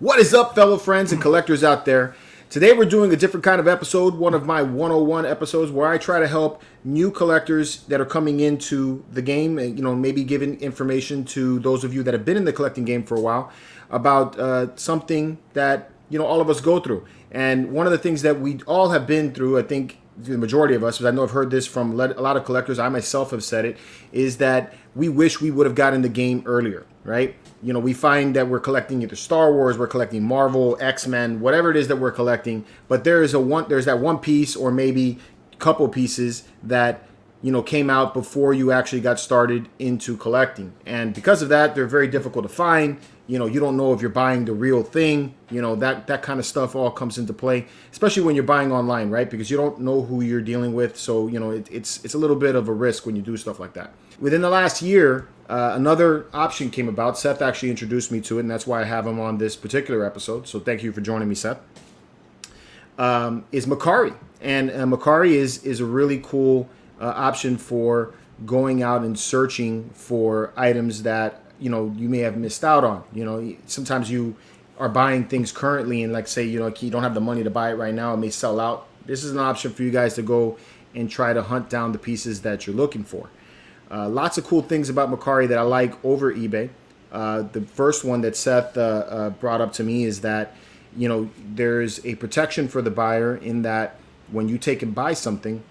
What is up, fellow friends and collectors out there? Today we're doing a different kind of episode, one of my 101 episodes where I try to help new collectors that are coming into the game and, maybe giving information to those of you that have been in the collecting game for a while about something that, all of us go through. And one of the things that we all have been through, I think the majority of us, because I know I've heard this from a lot of collectors, I myself have said it, is that we wish we would have gotten the game earlier, right? We find that we're collecting either Star Wars, we're collecting Marvel, X-Men, whatever it is that we're collecting, but there's that one piece or maybe couple pieces that came out before you actually got started into collecting. And because of that, they're very difficult to find. You don't know if you're buying the real thing. That kind of stuff all comes into play, especially when you're buying online, right? Because you don't know who you're dealing with. So, it's a little bit of a risk when you do stuff like that. Within the last year, another option came about. Seth actually introduced me to it, and that's why I have him on this particular episode. So thank you for joining me, Seth. Is Mercari. And Mercari is a really cool option for going out and searching for items that you may have missed out on. Sometimes you are buying things currently and say you don't have the money to buy it right now, it may sell out. This is an option for you guys to go and try to hunt down the pieces that you're looking for. Lots of cool things about Mercari that I like over eBay. The first one that Seth brought up to me is that there's a protection for the buyer in that when you take and buy something,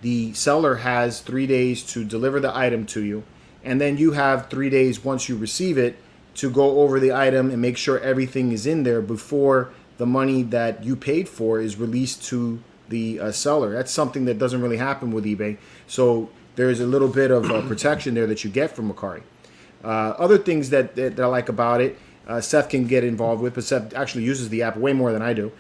the seller has 3 days to deliver the item to you, and then you have 3 days once you receive it to go over the item and make sure everything is in there before the money that you paid for is released to the seller. That's something that doesn't really happen with eBay. So there's a little bit of protection there that you get from Mercari. Other things that I like about it, Seth can get involved with, but Seth actually uses the app way more than I do.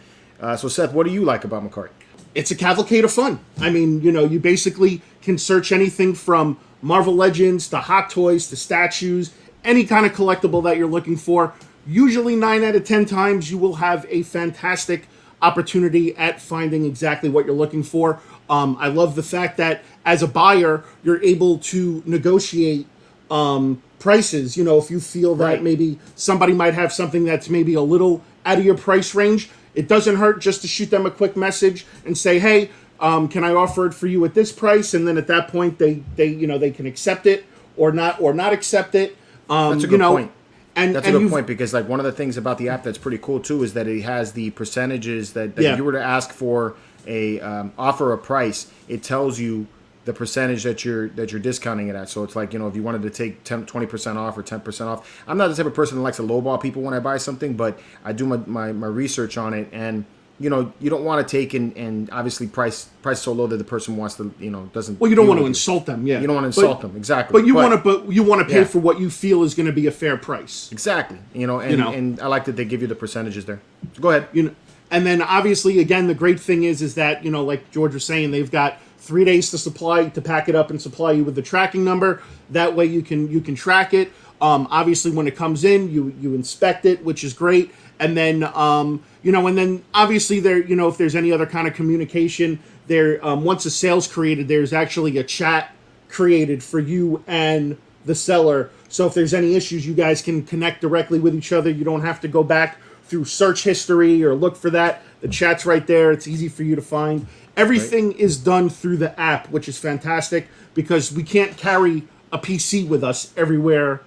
So Seth, what do you like about Mercari? It's a cavalcade of fun. I mean, you basically can search anything from Marvel Legends to Hot Toys to statues, any kind of collectible that you're looking for. Usually 9 out of 10 times you will have a fantastic opportunity at finding exactly what you're looking for. I love the fact that as a buyer, you're able to negotiate prices. If you feel that maybe somebody might have something that's maybe a little out of your price range, it doesn't hurt just to shoot them a quick message and say, hey, can I offer it for you at this price? And then at that point, they can accept it or not accept it. That's a good point. That's a good point because one of the things about the app that's pretty cool too is that it has the percentages that if you were to ask for a offer a price, it tells you the percentage that you're discounting it at. So it's if you wanted to take 20% off or 10% off. I'm not the type of person that likes to lowball people when I buy something, but I do my research on it, and you don't want to take and obviously price so low that the person wants to doesn't. Well, you don't want to insult them. Yeah, you don't want to insult them, exactly. But you want to pay for what you feel is going to be a fair price. Exactly. And I like that they give you the percentages there. So go ahead. And then obviously again the great thing is that like George was saying, they've got 3 days to pack it up and supply you with the tracking number. That way you can track it. Obviously when it comes in, you inspect it, which is great. And then and then obviously there if there's any other kind of communication there, once a sale's created, there's actually a chat created for you and the seller. So if there's any issues, you guys can connect directly with each other. You don't have to go back through search history or look for that. The chat's right there. It's easy for you to find. Everything is done through the app, which is fantastic because we can't carry a PC with us everywhere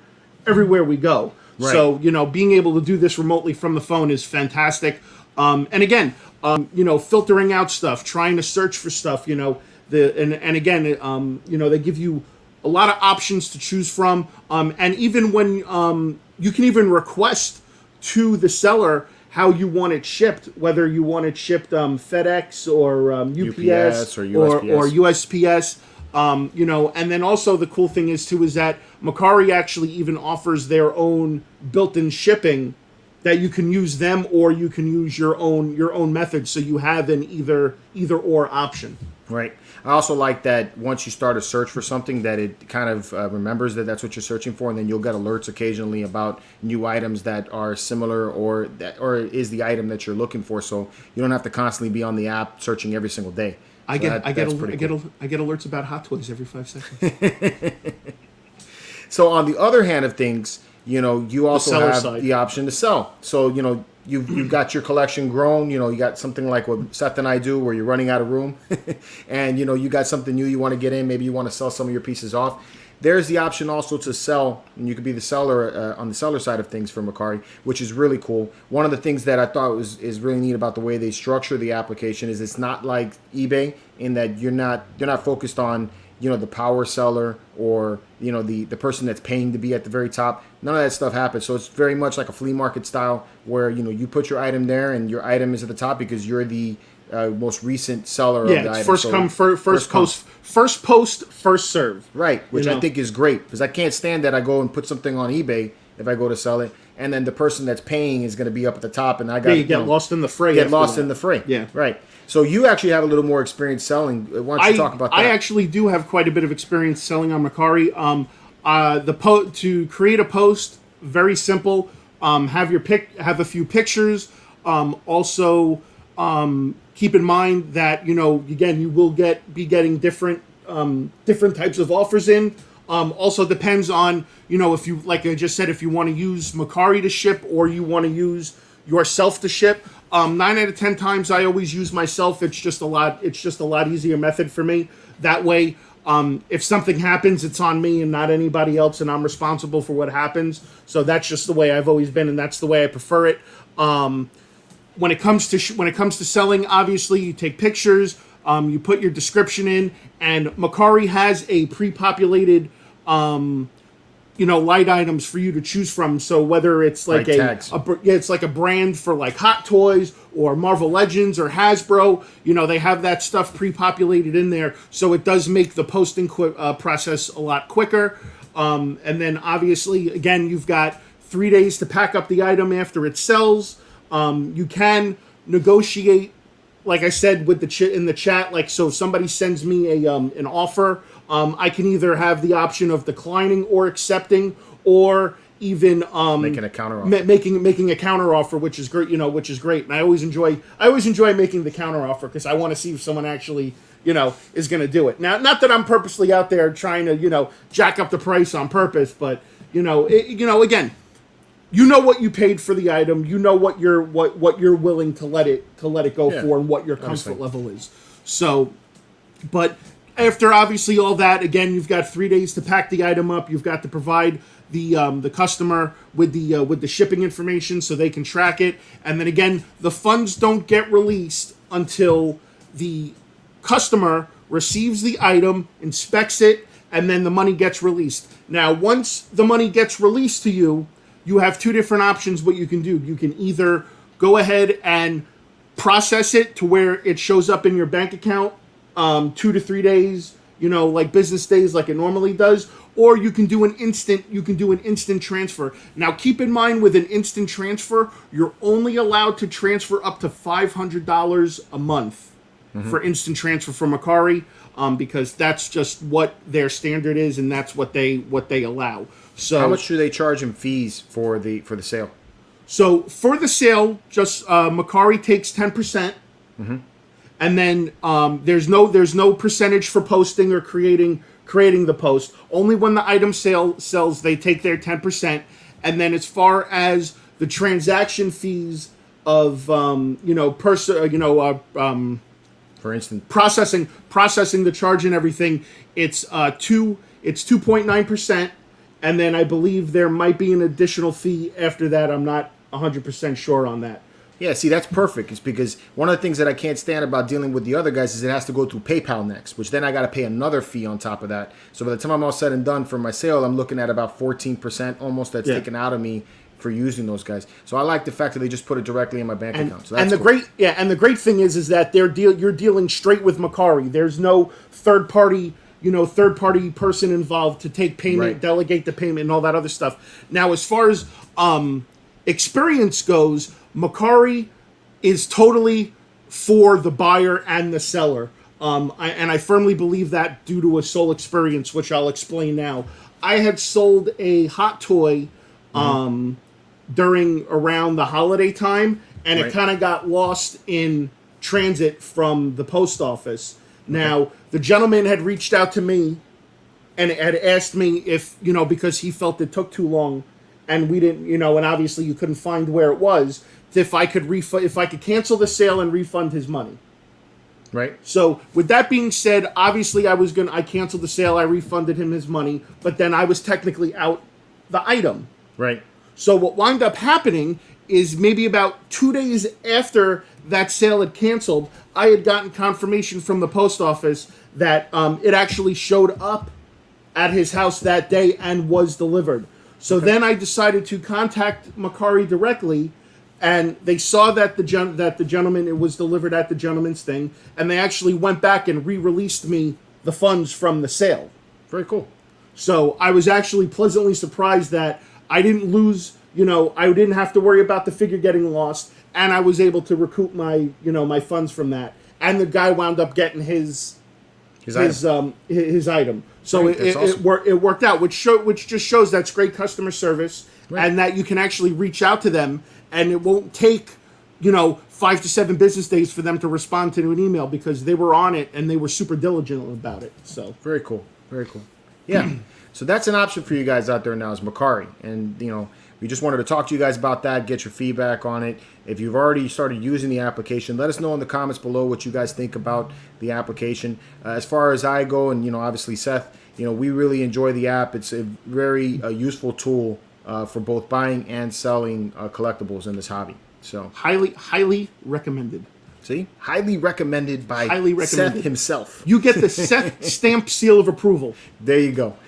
we go. Right. So, being able to do this remotely from the phone is fantastic. And again, filtering out stuff, trying to search for stuff, they give you a lot of options to choose from. And even when you can even request to the seller how you want it shipped, whether you want it shipped FedEx or UPS or USPS. And then also the cool thing is that Mercari actually even offers their own built-in shipping that you can use them or you can use your own method. So you have an either or option. Right. I also like that once you start a search for something that it kind of remembers that that's what you're searching for, and then you'll get alerts occasionally about new items that are similar or is the item that you're looking for. So you don't have to constantly be on the app searching every single day. I get alerts about Hot Toys every 5 seconds. So on the other hand of things, you also seller have side. the option to sell. So, you've got your collection grown. You got something like what Seth and I do where you're running out of room and, you got something new you want to get in. Maybe you want to sell some of your pieces off. There's the option also to sell, and you could be the seller on the seller side of things for Mercari, which is really cool. One of the things that I thought is really neat about the way they structure the application is it's not like eBay in that you're not focused on the power seller or the person that's paying to be at the very top. None of that stuff happens. So it's very much like a flea market style where you put your item there and your item is at the top because you're the most recent seller of the item. First come, first post, first post, first serve. Right, which I think is great because I can't stand that I go and put something on eBay if I go to sell it, and then the person that's paying is going to be up at the top, and I got to get lost in the fray. Get lost in the fray. Yeah, right. So you actually have a little more experience selling. Why don't you talk about that? I actually do have quite a bit of experience selling on Mercari. To create a post, very simple. Have a few pictures. Also. Keep in mind that again you will be getting different types of offers in. Also depends on if you, like I just said, if you want to use Mercari to ship or you want to use yourself to ship. 9 out of 10 times I always use myself. It's just a lot easier method for me. That way, if something happens, it's on me and not anybody else, and I'm responsible for what happens. So that's just the way I've always been, and that's the way I prefer it. When it comes to selling, obviously you take pictures, you put your description in, and Mercari has a pre-populated, light items for you to choose from. So whether it's like it's like a brand for like Hot Toys or Marvel Legends or Hasbro, they have that stuff pre-populated in there, so it does make the posting process a lot quicker. And then obviously, again, you've got 3 days to pack up the item after it sells. You can negotiate, like I said, with in the chat. Like, so if somebody sends me an offer, I can either have the option of declining or accepting, or even making a counter offer. Making a counter offer, which is great. Which is great. And I always enjoy making the counter offer because I want to see if someone actually is going to do it. Now, not that I'm purposely out there trying to jack up the price on purpose, but again. What you paid for the item. What you're willing to let it go for, and what your comfort level is. So, but after obviously all that, again, you've got 3 days to pack the item up. You've got to provide the customer with the shipping information so they can track it, and then again, the funds don't get released until the customer receives the item, inspects it, and then the money gets released. Now, once the money gets released to you, you have two different options what you can do. You can either go ahead and process it to where it shows up in your bank account 2 to 3 days, like business days like it normally does, or you can do an instant transfer. Now keep in mind, with an instant transfer, you're only allowed to transfer up to $500 a month for instant transfer from Mercari, because that's just what their standard is, and that's what they allow. So how much do they charge in fees for the sale? So for the sale, just Mercari takes 10%, and then there's no percentage for posting or creating the post. Only when the item sells, they take their 10%, and then as far as the transaction fees of for instance, processing the charge and everything, it's 2.9%. And then I believe there might be an additional fee after that. I'm not 100% sure on that. Yeah, see, that's perfect. It's because one of the things that I can't stand about dealing with the other guys is it has to go through PayPal next, which then I got to pay another fee on top of that. So by the time I'm all said and done for my sale, I'm looking at about 14% almost that's taken out of me for using those guys. So I like the fact that they just put it directly in my bank account. So that's cool. The great thing is that you're dealing straight with Mercari. There's no third party person involved to take payment, delegate the payment, and all that other stuff. Now, as far as experience goes, Mercari is totally for the buyer and the seller. I firmly believe that due to a sole experience, which I'll explain now. I had sold a hot toy during around the holiday time, and it kind of got lost in transit from the post office. Now, the gentleman had reached out to me and had asked me if, because he felt it took too long, and we didn't, and obviously you couldn't find where it was, if I could cancel the sale and refund his money. Right. So with that being said, obviously I canceled the sale, I refunded him his money, but then I was technically out the item. Right. So what wound up happening is maybe about 2 days after that sale had canceled, I had gotten confirmation from the post office that it actually showed up at his house that day and was delivered. So then I decided to contact Mercari directly, and they saw that the gentleman, it was delivered at the gentleman's thing, and they actually went back and re-released me the funds from the sale. Very cool. So I was actually pleasantly surprised that I didn't lose, I didn't have to worry about the figure getting lost, and I was able to recoup my, my funds from that. And the guy wound up getting his item. So Right, it worked out, which just shows that's great customer service, right, and that you can actually reach out to them, and it won't take 5 to 7 business days for them to respond to an email, because they were on it and they were super diligent about it. So very cool. Very cool. Yeah. So that's an option for you guys out there now, is Mercari. And, we just wanted to talk to you guys about that, get your feedback on it. If you've already started using the application, let us know in the comments below what you guys think about the application. As far as I go, and, obviously Seth, we really enjoy the app. It's a very useful tool for both buying and selling collectibles in this hobby. So highly recommended. See? Highly recommended by Seth himself. You get the Seth stamp seal of approval. There you go.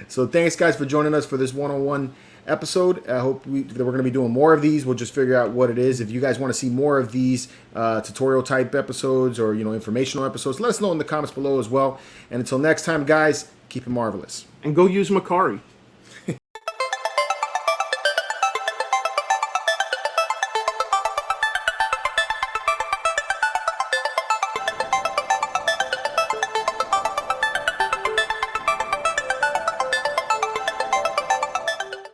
So thanks, guys, for joining us for this 101 episode. I hope that we're going to be doing more of these. We'll just figure out what it is. If you guys want to see more of these tutorial type episodes or, informational episodes, let us know in the comments below as well. And until next time, guys, keep it marvelous. And go use Mercari.